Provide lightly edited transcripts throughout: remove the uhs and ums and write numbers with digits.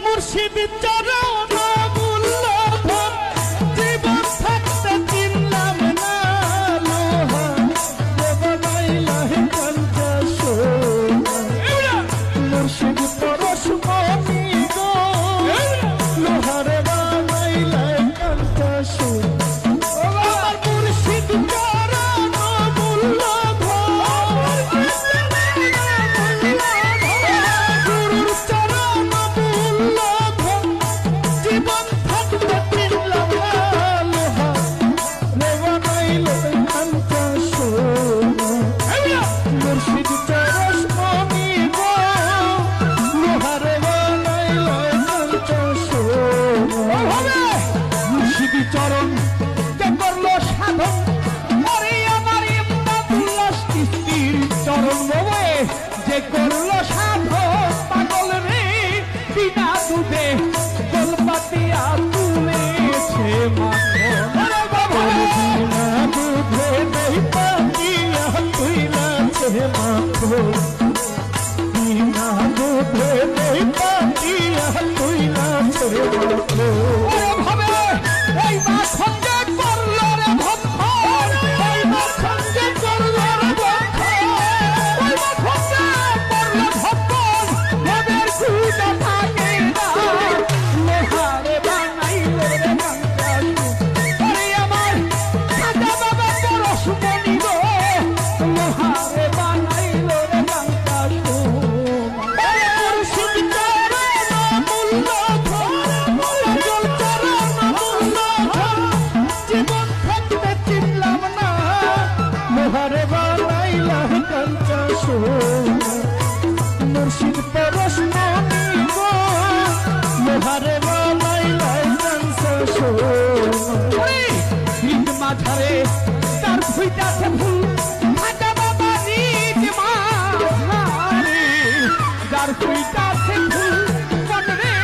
মুর্শিদ চরণ মূল্যধন জীবন থাকতে চিনলাম না লোহা বানাইলা কাঞ্চা সোনা মুর্শিদ পরশমণি গো লোহারে বানাইলা কাঞ্চা সোনা আমার মুর্শিদ চরণ মূল্যধন গুরুর চরণ মূল্যধন জীবন থাকতে চিনলাম না লোহা রে বানাইলা কাঞ্চা সোনা মুর্শিদ চরণমণি গো লোহারে বানাইলা কাঞ্চা সোনা মুর্শিদ চরণ কে করলো সাধন মরে আমার ইমদাদুল্লাহ চিশতির চরণ বয়ে যে করলো সাধন পাগল রে বিনা দুধে গোলপাতিয়া তুলেছে মাখন আরে বাবা বিনা দুধে নেই পাতিয়া তুলেছে মাখন বিনা দুধে নেই পাতিয়া তুলেছে মাখন ওরে ভাবে এই মাখন যে করলো রে ভক্ষণ এই মাখন যে করলো রে ভক্ষণ ওই মাখন যে করলো ভক্ষণ ভবের খুঁজে থাকে না লোহারে বানাইলো রে কাঞ্চা ওরে আমার খাজা বাবা পরশমণি গো লোহারে বানাইলো রে কাঞ্চা মুর্শিদ চরণ মূল্যধন জল চরণ মূল্যধন জীবন থাকতে চিনলাম না লোহারে বানাইলা কাঞ্চা সোনা মুর্শিদ পরশমণি গো লোহারে বানাইলা কাঞ্চা সোনা ঈদ মাঝারে তার ফুইটাছে ফুল খাজা বাবা ঈদ মাঝারে যার ফুইটাছে ফুল মনরে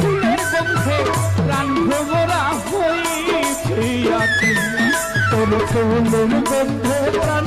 ফুলের গন্ধে প্রাণ ভ্রমরা হয়েছে তোর ফুলের গন্ধে প্রাণ